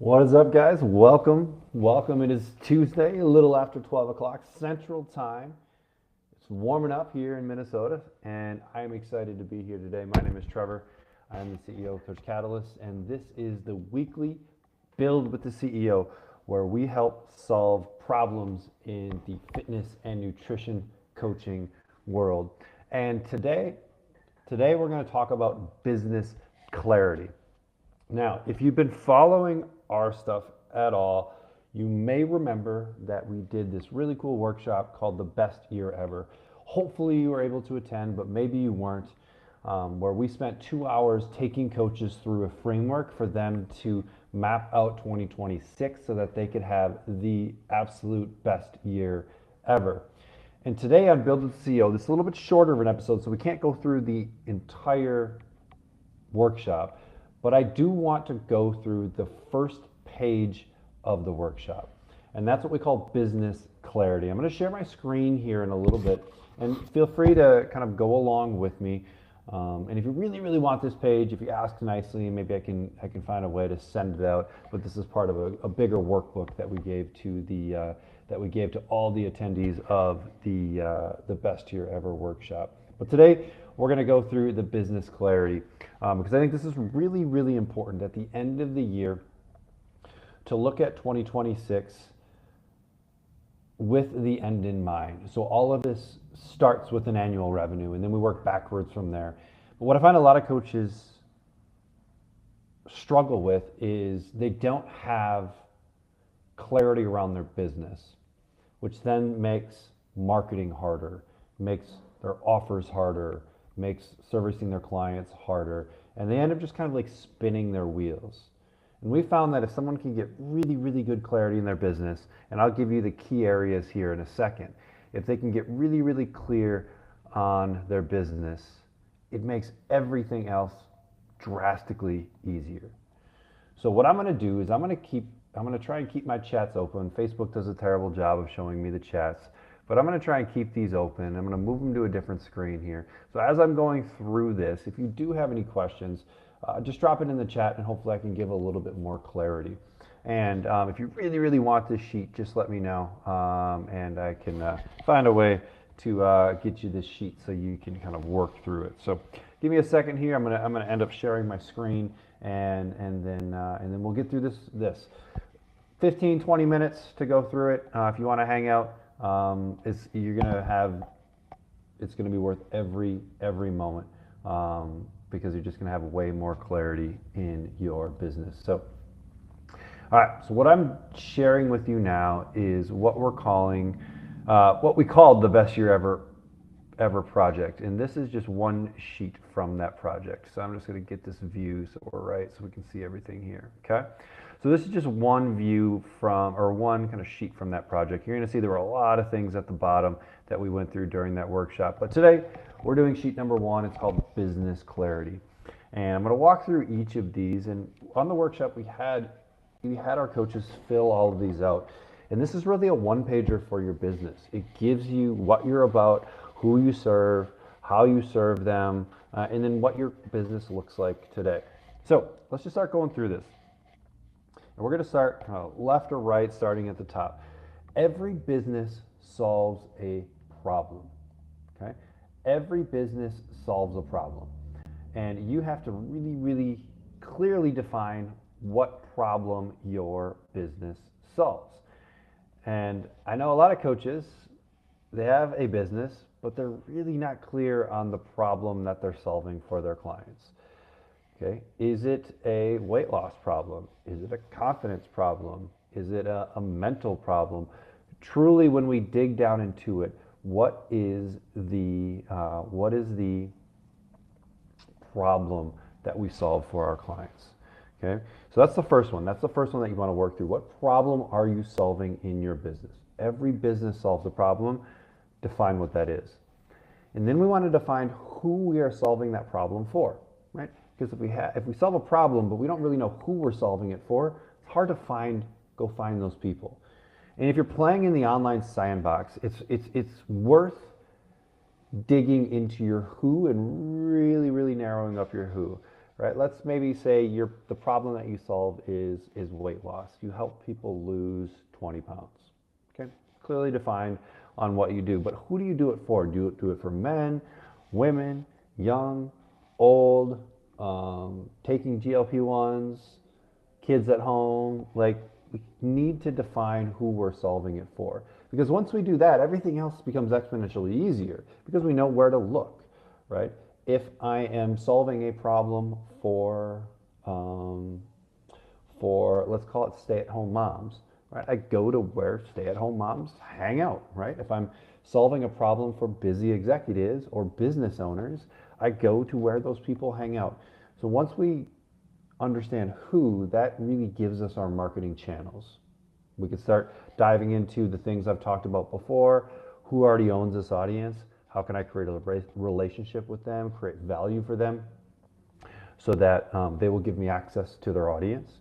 What is up, guys? Welcome. It is Tuesday, a little after 12 o'clock Central Time. It's warming up here in Minnesota, and I am excited to be here today. My name is Trevor. I am the CEO of Coach Catalyst, and this is the weekly Build with the CEO, where we help solve problems in the fitness and nutrition coaching world. And today we're going to talk about business clarity. Now, if you've been following our stuff at all, you may remember that we did this really cool workshop called The Best Year Ever. Hopefully you were able to attend, but maybe you weren't, where we spent 2 hours taking coaches through a framework for them to map out 2026 so that they could have the absolute best year ever. And today on Build with the CEO, this is a little bit shorter of an episode, so we can't go through the entire workshop. But I do want to go through the first page of the workshop. And that's what we call business clarity. I'm going to share my screen here in a little bit, and feel free to kind of go along with me. And if you really want this page, if you ask nicely, maybe I can find a way to send it out. But this is part of a bigger workbook that we gave to all the attendees of the Best Year Ever workshop. But today we're going to go through the business clarity, because I think this is really important at the end of the year to look at 2026 with the end in mind. So all of this starts with an annual revenue, and then we work backwards from there. But what I find a lot of coaches struggle with is they don't have clarity around their business, which then makes marketing harder, makes their offers harder, makes servicing their clients harder, and they end up just kind of like spinning their wheels. And we found that if someone can get really good clarity in their business, and I'll give you the key areas here in a second, if they can get really clear on their business, it makes everything else drastically easier. So what I'm going to do is I'm going to try and keep my chats open. Facebook does a terrible job of showing me the chats, but I'm going to try and keep these open. I'm going to move them to a different screen here. So as I'm going through this, if you do have any questions, just drop it in the chat, and hopefully I can give a little bit more clarity. And if you really want this sheet, just let me know, and I can find a way to get you this sheet so you can kind of work through it. So give me a second here. I'm gonna end up sharing my screen, and then we'll get through this 15-20 minutes to go through it. If you want to hang out, it's gonna be worth every moment, because you're just gonna have way more clarity in your business. So, all right. So what I'm sharing with you now is what we called the Best Year Ever project, and this is just one sheet from that project. So I'm just gonna get this view so we're right, so we can see everything here. Okay. So this is just one view one kind of sheet from that project. You're going to see there were a lot of things at the bottom that we went through during that workshop. But today we're doing sheet number 1. It's called business clarity. And I'm going to walk through each of these. And on the workshop, we had our coaches fill all of these out. And this is really a one-pager for your business. It gives you what you're about, who you serve, how you serve them, and then what your business looks like today. So let's just start going through this. And we're going to start left or right, starting at the top. Every business solves a problem. Okay? Every business solves a problem. And you have to really clearly define what problem your business solves. And I know a lot of coaches, they have a business, but they're really not clear on the problem that they're solving for their clients. Okay. Is it a weight loss problem? Is it a confidence problem? Is it a mental problem? Truly, when we dig down into it, what is the problem that we solve for our clients? Okay. So that's the first one. That's the first one that you want to work through. What problem are you solving in your business? Every business solves a problem. Define what that is. And then we want to define who we are solving that problem for, right? Because if we solve a problem, but we don't really know who we're solving it for, it's hard to go find those people. And if you're playing in the online sandbox, it's worth digging into your who and really narrowing up your who, right? Let's maybe say the problem that you solve is weight loss. You help people lose 20 pounds. Okay, clearly defined on what you do, but who do you do it for? Do you do it for men, women, young, old, taking GLP-1s, kids at home? Like, we need to define who we're solving it for. Because once we do that, everything else becomes exponentially easier because we know where to look, right? If I am solving a problem for let's call it stay-at-home moms, right? I go to where stay-at-home moms hang out, right? If I'm solving a problem for busy executives or business owners, I go to where those people hang out. So once we understand who, that really gives us our marketing channels. We could start diving into the things I've talked about before. Who already owns this audience? How can I create a relationship with them, create value for them so that they will give me access to their audience,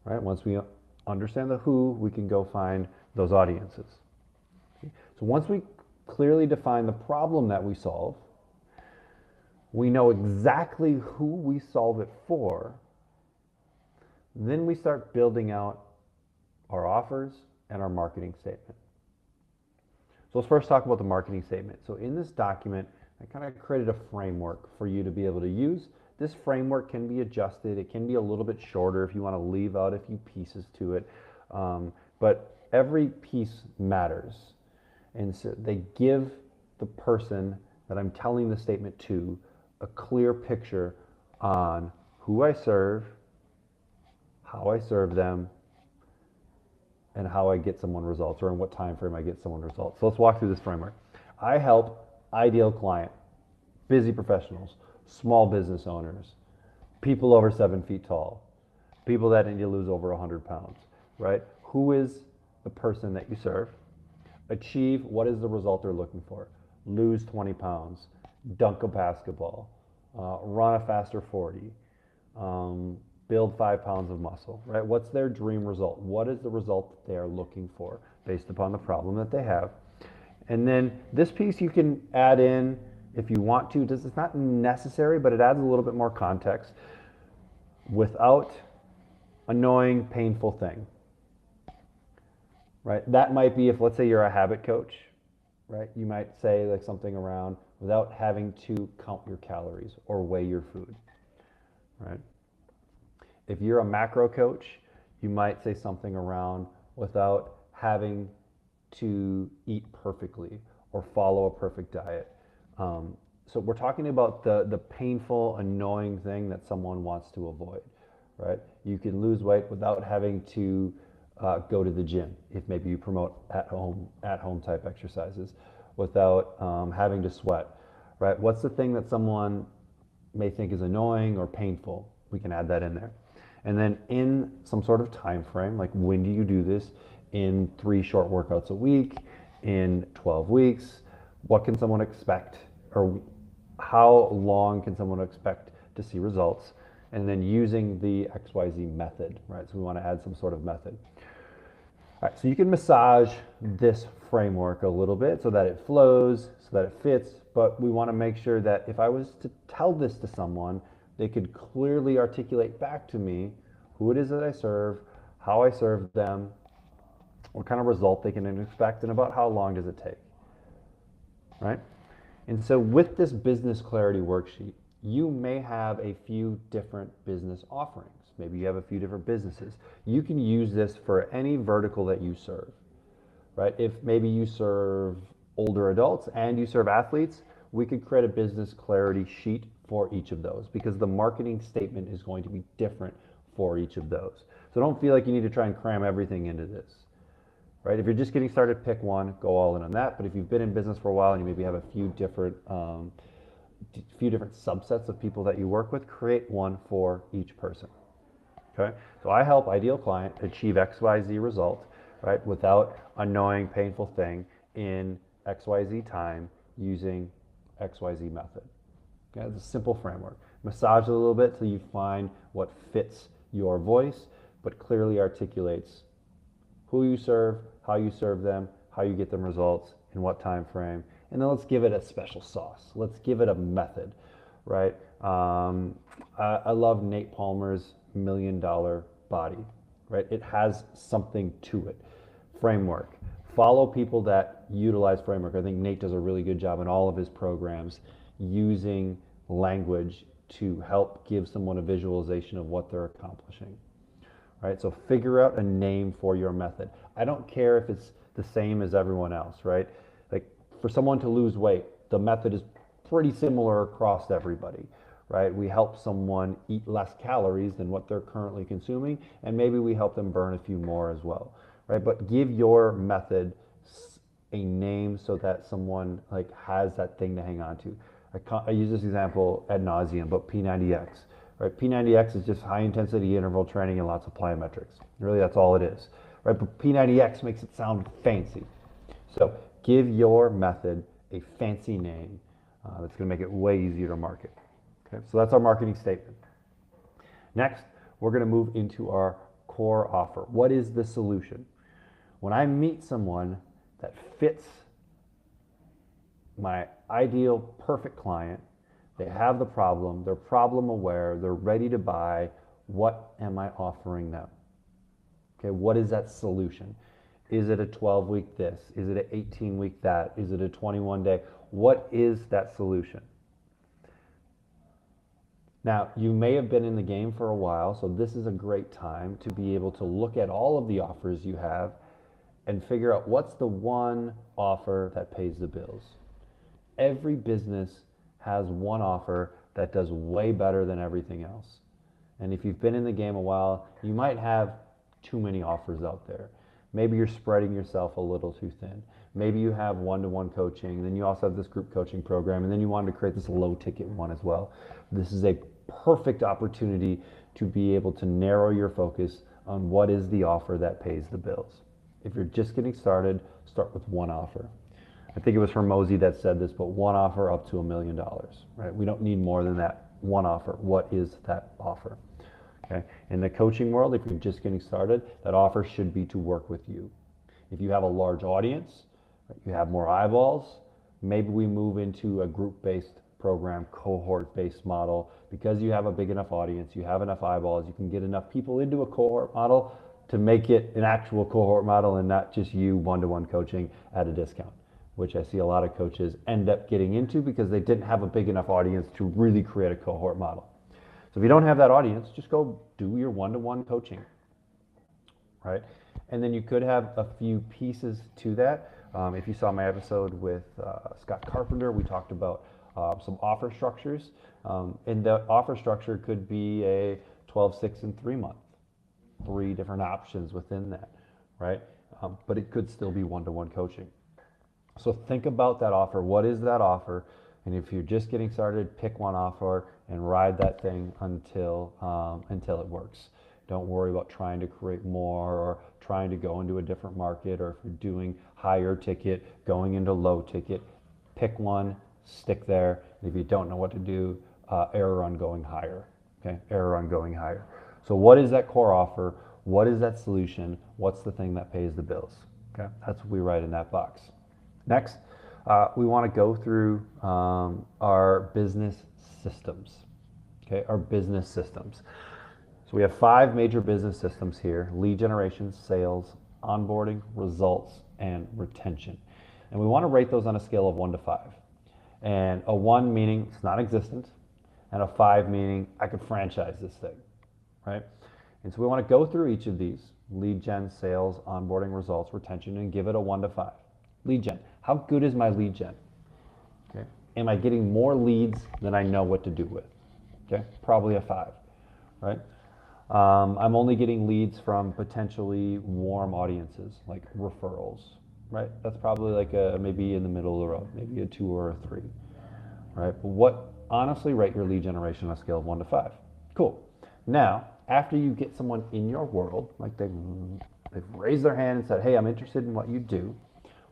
right? Once we understand the who, we can go find those audiences. Okay? So once we clearly define the problem that we solve, we know exactly who we solve it for, then we start building out our offers and our marketing statement. So let's first talk about the marketing statement. So in this document, I kind of created a framework for you to be able to use. This framework can be adjusted. It can be a little bit shorter if you want to leave out a few pieces to it. But every piece matters. And so they give the person that I'm telling the statement to a clear picture on who I serve, how I serve them, and how I get someone results, or in what time frame I get someone results. So let's walk through this framework. I help ideal client, busy professionals, small business owners, people over 7 feet tall, people that need to lose over 100 pounds, right? Who is the person that you serve? Achieve what is the result they're looking for? Lose 20 pounds, dunk a basketball, run a faster 40, build 5 pounds of muscle, right? What's their dream result? What is the result that they are looking for based upon the problem that they have? And then this piece you can add in if you want to. It's not necessary, but it adds a little bit more context without annoying, painful thing, right? That might be if, let's say you're a habit coach, right? You might say like something around without having to count your calories or weigh your food, right? If you're a macro coach, you might say something around without having to eat perfectly or follow a perfect diet. So we're talking about the painful, annoying thing that someone wants to avoid, right? You can lose weight without having to go to the gym if maybe you promote at home type exercises, without having to sweat, right? What's the thing that someone may think is annoying or painful? We can add that in there. And then in some sort of time frame, like when do you do this? In 3 short workouts a week, in 12 weeks, what can someone expect, or how long can someone expect to see results? And then using the XYZ method, right? So we want to add some sort of method. All right, so you can massage this framework a little bit so that it flows, so that it fits, but we want to make sure that if I was to tell this to someone, they could clearly articulate back to me who it is that I serve, how I serve them, what kind of result they can expect, and about how long does it take, right? And so with this business clarity worksheet, you may have a few different business offerings. Maybe you have a few different businesses. You can use this for any vertical that you serve, right? If maybe you serve older adults and you serve athletes, we could create a business clarity sheet for each of those, because the marketing statement is going to be different for each of those. So don't feel like you need to try and cram everything into this, right? If you're just getting started, pick one, go all in on that. But if you've been in business for a while and you maybe have a few different subsets of people that you work with, create one for each person. Okay, so I help ideal client achieve XYZ result, right, without annoying, painful thing in XYZ time using XYZ method. Okay, it's a simple framework. Massage it a little bit till you find what fits your voice, but clearly articulates who you serve, how you serve them, how you get them results, in what time frame, and then let's give it a special sauce. Let's give it a method, right? I love Nate Palmer's $1 million body, right? It has something to it. Framework. Follow people that utilize framework. I think Nate does a really good job in all of his programs using language to help give someone a visualization of what they're accomplishing. Right? So figure out a name for your method. I don't care if it's the same as everyone else, right? Like for someone to lose weight, the method is pretty similar across everybody, right? We help someone eat less calories than what they're currently consuming, and maybe we help them burn a few more as well, right? But give your method a name so that someone like has that thing to hang on to. I use this example ad nauseum, but P90X, right? P90X is just high intensity interval training and lots of plyometrics. Really, that's all it is, right? But P90X makes it sound fancy. So give your method a fancy name that's going to make it way easier to market. Okay, so that's our marketing statement. Next, we're going to move into our core offer. What is the solution? When I meet someone that fits my ideal perfect client, they have the problem, they're problem aware, they're ready to buy, what am I offering them? Okay, what is that solution? Is it a 12-week this? Is it an 18-week that? Is it a 21-day? What is that solution? Now, you may have been in the game for a while, so this is a great time to be able to look at all of the offers you have and figure out what's the one offer that pays the bills. Every business has one offer that does way better than everything else. And if you've been in the game a while, you might have too many offers out there. Maybe you're spreading yourself a little too thin. Maybe you have one-to-one coaching, then you also have this group coaching program, and then you wanted to create this low-ticket one as well. This is a perfect opportunity to be able to narrow your focus on what is the offer that pays the bills. If you're just getting started, start with one offer. I think it was Hormozy that said this, but one offer up to $1 million, right? We don't need more than that one offer. What is that offer? Okay. In the coaching world, if you're just getting started, that offer should be to work with you. If you have a large audience, you have more eyeballs, maybe we move into a group-based program, cohort-based model. Because you have a big enough audience, you have enough eyeballs, you can get enough people into a cohort model to make it an actual cohort model and not just you one-to-one coaching at a discount, which I see a lot of coaches end up getting into because they didn't have a big enough audience to really create a cohort model. So if you don't have that audience, just go do your one-to-one coaching, right? And then you could have a few pieces to that. If you saw my episode with Scott Carpenter, we talked about some offer structures. And the offer structure could be a 12, 6, and 3 month. 3 different options within that, right? But it could still be one-to-one coaching. So think about that offer. What is that offer? And if you're just getting started, pick one offer and ride that thing until it works. Don't worry about trying to create more or trying to go into a different market, or if you're doing higher ticket, going into low ticket. Pick one, stick there. And if you don't know what to do, error on going higher. Okay, error on going higher. So what is that core offer? What is that solution? What's the thing that pays the bills? Okay, that's what we write in that box. Next, we want to go through our business systems. Okay, our business systems. So we have 5 major business systems here: lead generation, sales, onboarding, results, and retention. And we want to rate those on a scale of 1 to 5. And a 1 meaning it's non-existent, and a 5 meaning I could franchise this thing, right? And so we want to go through each of these: lead gen, sales, onboarding, results, retention, and give it a 1 to 5. Lead gen. How good is my lead gen? Okay. Am I getting more leads than I know what to do with? Okay. Probably a 5, right? I'm only getting leads from potentially warm audiences, like referrals, right? That's probably like a maybe in the middle of the road, maybe a 2 or a 3, right? But honestly, rate your lead generation on a scale of 1 to 5. Cool. Now, after you get someone in your world, like they've raised their hand and said, hey, I'm interested in what you do,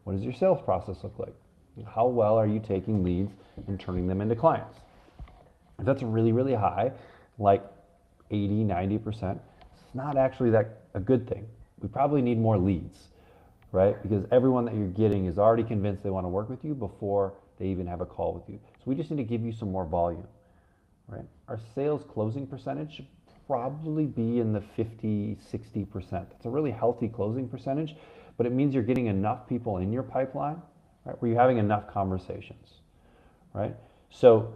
what does your sales process look like? How well are you taking leads and turning them into clients? If that's really, really high, like 80, 90%, it's not actually that a good thing. We probably need more leads, right? Because everyone that you're getting is already convinced they want to work with you before they even have a call with you. So we just need to give you some more volume, right? Our sales closing percentage should probably be in the 50, 60%. That's a really healthy closing percentage, but it means you're getting enough people in your pipeline, right, where you're having enough conversations, right? So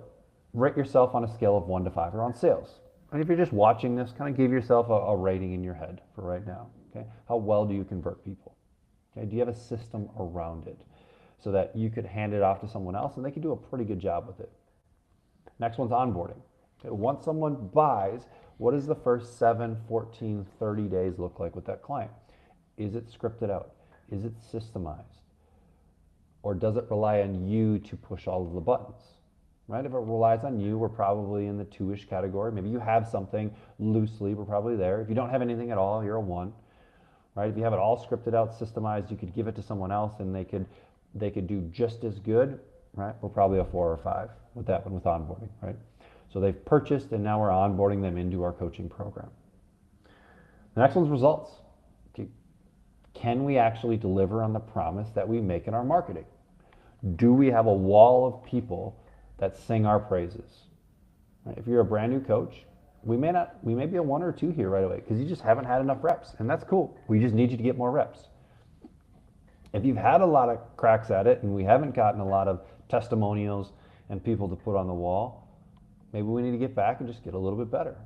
rate yourself on a scale of 1 to 5 around sales. And if you're just watching this, kind of give yourself a rating in your head for right now, okay? How well do you convert people? Okay, do you have a system around it so that you could hand it off to someone else and they could do a pretty good job with it? Next one's onboarding. Okay, once someone buys, what does the first 7, 14, 30 days look like with that client? Is it scripted out? Is it systemized? Or does it rely on you to push all of the buttons? Right? If it relies on you, we're probably in the 2-ish category. Maybe you have something loosely, we're probably there. If you don't have anything at all, you're a 1. Right? If you have it all scripted out, systemized, you could give it to someone else and they could do just as good, right? We're probably a 4 or 5 with that one with onboarding, right? So they've purchased and now we're onboarding them into our coaching program. The next one's results. Okay. Can we actually deliver on the promise that we make in our marketing? Do we have a wall of people that sing our praises? Right? If you're a brand new coach, we may be a 1 or 2 here right away because you just haven't had enough reps, and that's cool. We just need you to get more reps. If you've had a lot of cracks at it and we haven't gotten a lot of testimonials and people to put on the wall, maybe we need to get back and just get a little bit better,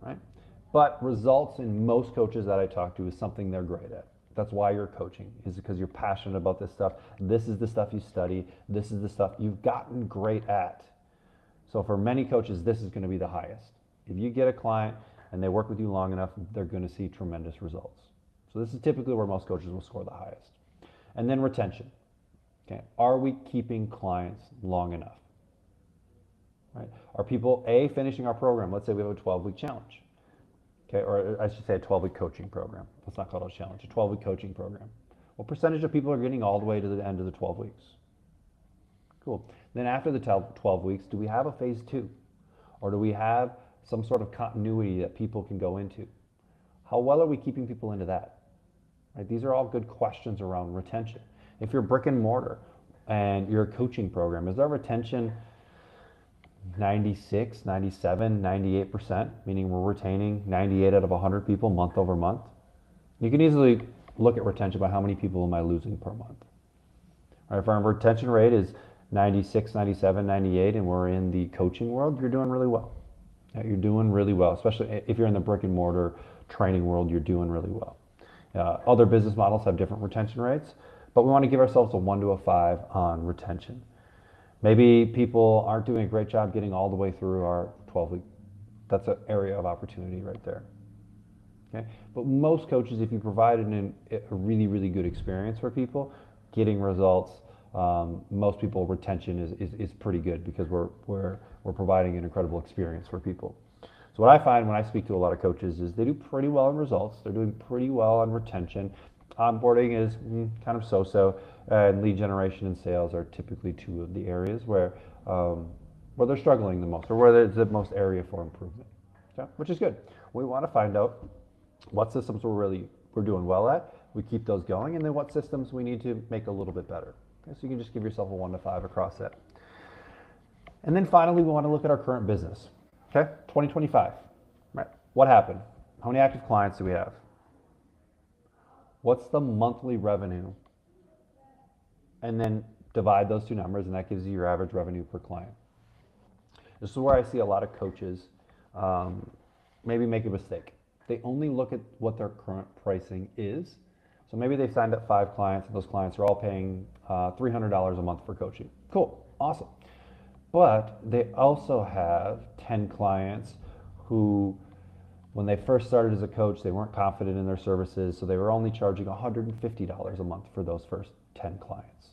right? But results in most coaches that I talk to is something they're great at. That's why you're coaching, is because you're passionate about this stuff. This is the stuff you study. This is the stuff you've gotten great at. So for many coaches, this is going to be the highest. If you get a client and they work with you long enough, they're going to see tremendous results. So this is typically where most coaches will score the highest. And then retention. Okay, are we keeping clients long enough? Right? Are people finishing our program? Let's say we have a 12-week challenge. Okay, or I should say a 12-week coaching program. Let's not call it a challenge, a 12-week coaching program. What percentage of people are getting all the way to the end of the 12 weeks? Cool. Then after the 12 weeks, do we have a phase 2? Or do we have some sort of continuity that people can go into? How well are we keeping people into that? Right? These are all good questions around retention. If you're brick and mortar and you're a coaching program, is our retention 96, 97, 98%, meaning we're retaining 98 out of 100 people month over month? You can easily look at retention by how many people am I losing per month. Right, if our retention rate is 96, 97, 98, and we're in the coaching world, you're doing really well. You're doing really well, especially if you're in the brick and mortar training world, you're doing really well. Other business models have different retention rates, but we want to give ourselves a 1 to a 5 on retention. Maybe people aren't doing a great job getting all the way through our 12-week. That's an area of opportunity right there. Okay? But most coaches, if you provided a really, really good experience for people, getting results, most people retention is pretty good because we're providing an incredible experience for people. So what I find when I speak to a lot of coaches is they do pretty well in results. They're doing pretty well on retention. Onboarding is kind of so-so, and lead generation and sales are typically 2 of the areas where they're struggling the most, or where there's the most area for improvement. Okay? Which is good. We want to find out what systems we're doing well at. We keep those going, and then what systems we need to make a little bit better. Okay? So you can just give yourself a 1 to 5 across that. And then finally, we want to look at our current business. Okay, 2025. Right. What happened? How many active clients do we have? What's the monthly revenue? And then divide those 2 numbers, and that gives you your average revenue per client. This is where I see a lot of coaches maybe make a mistake. They only look at what their current pricing is. So maybe they signed up 5 clients, and those clients are all paying $300 a month for coaching. Cool, awesome. But they also have 10 clients who, when they first started as a coach, they weren't confident in their services, so they were only charging $150 a month for those first 10 clients.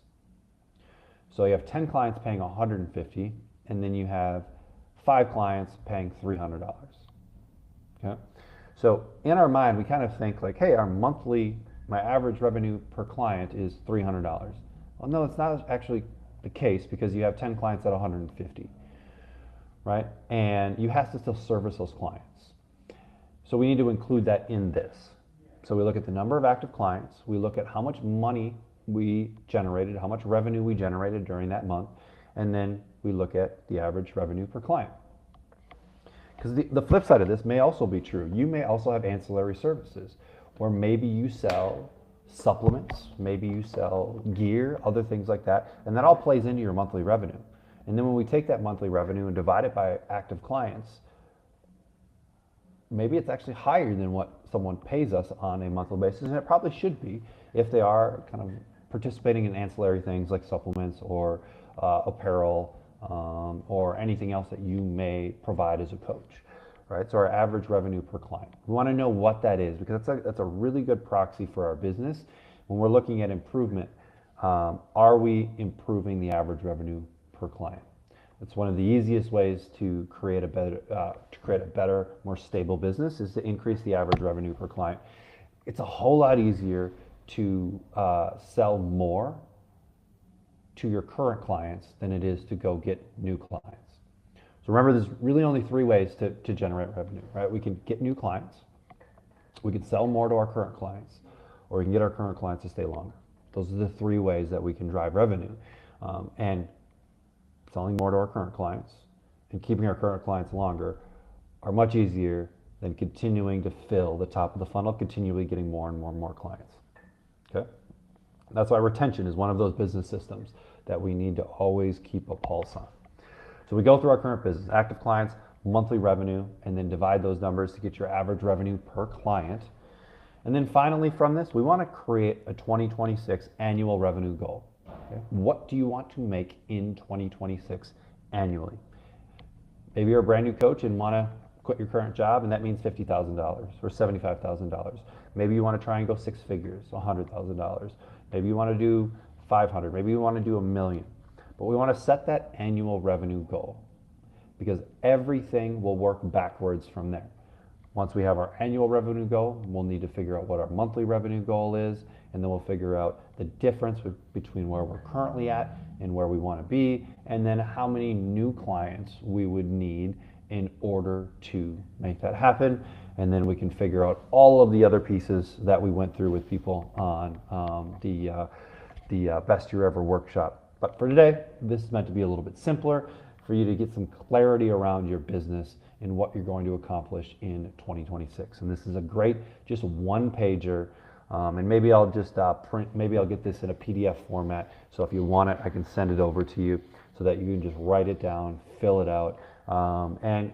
So you have 10 clients paying $150, and then you have 5 clients paying $300. Okay? So in our mind, we kind of think like, hey, my average revenue per client is $300. Well, no, it's not actually the case because you have 10 clients at 150, right? And you have to still service those clients. So we need to include that in this. So we look at the number of active clients, we look at how much money we generated, how much revenue we generated during that month, and then we look at the average revenue per client. Because the flip side of this may also be true. You may also have ancillary services, or maybe you sell supplements, maybe you sell gear, other things like that, and that all plays into your monthly revenue. And then when we take that monthly revenue and divide it by active clients, maybe it's actually higher than what someone pays us on a monthly basis, and it probably should be if they are kind of participating in ancillary things like supplements or apparel, or anything else that you may provide as a coach, right? So our average revenue per client. We want to know what that is, because that's a really good proxy for our business. When we're looking at improvement, are we improving the average revenue per client? It's one of the easiest ways to create a better, more stable business, is to increase the average revenue per client. It's a whole lot easier to sell more to your current clients than it is to go get new clients. So remember, there's really only three ways to generate revenue, right? We can get new clients, we can sell more to our current clients, or we can get our current clients to stay longer. Those are the three ways that we can drive revenue. And selling more to our current clients and keeping our current clients longer are much easier than continuing to fill the top of the funnel, continually getting more and more and more clients. Okay? That's why retention is one of those business systems that we need to always keep a pulse on. So we go through our current business, active clients, monthly revenue, and then divide those numbers to get your average revenue per client. And then finally from this, we want to create a 2026 annual revenue goal. Okay? What do you want to make in 2026 annually? Maybe you're a brand new coach and want to quit your current job, and that means $50,000 or $75,000. Maybe you want to try and go six figures, $100,000. Maybe you want to do 500. Maybe you want to do $1 million. But we want to set that annual revenue goal, because everything will work backwards from there. Once we have our annual revenue goal, we'll need to figure out what our monthly revenue goal is, and then we'll figure out the difference between where we're currently at and where we want to be, and then how many new clients we would need in order to make that happen. And then we can figure out all of the other pieces that we went through with people on the Best Year Ever workshop. But for today, this is meant to be a little bit simpler for you to get some clarity around your business and what you're going to accomplish in 2026. And this is a great, just one pager. And maybe I'll just maybe I'll get this in a PDF format. So if you want it, I can send it over to you so that you can just write it down, fill it out, and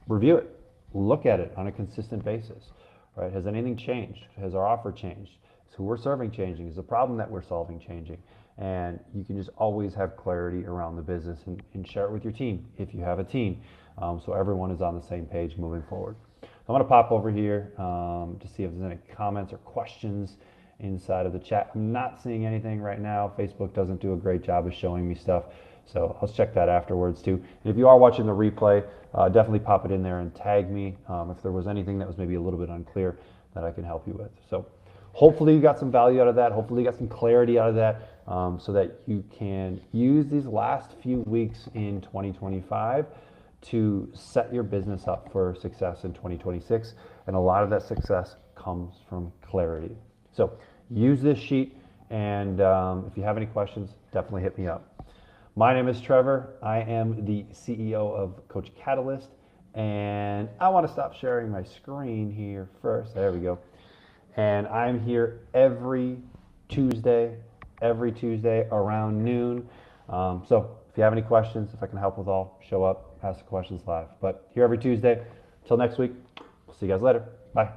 review it. Look at it on a consistent basis, right? Has anything changed? Has our offer changed? Is who we're serving changing? Is the problem that we're solving changing? And you can just always have clarity around the business and share it with your team if you have a team, so everyone is on the same page moving forward. So I'm going to pop over here to see if there's any comments or questions inside of the chat. I'm not seeing anything right now. Facebook doesn't do a great job of showing me stuff, so I'll check that afterwards too. And if you are watching the replay, definitely pop it in there and tag me if there was anything that was maybe a little bit unclear that I can help you with. So hopefully you got some value out of that. Hopefully you got some clarity out of that, so that you can use these last few weeks in 2025 to set your business up for success in 2026. And a lot of that success comes from clarity. So use this sheet, and if you have any questions, definitely hit me up. My name is Trevor. I am the CEO of Coach Catalyst, and I want to stop sharing my screen here first. There we go. And I'm here every Tuesday around noon. So if you have any questions, if I can help with all, show up, ask the questions live. But here every Tuesday. Till next week, we'll see you guys later. Bye.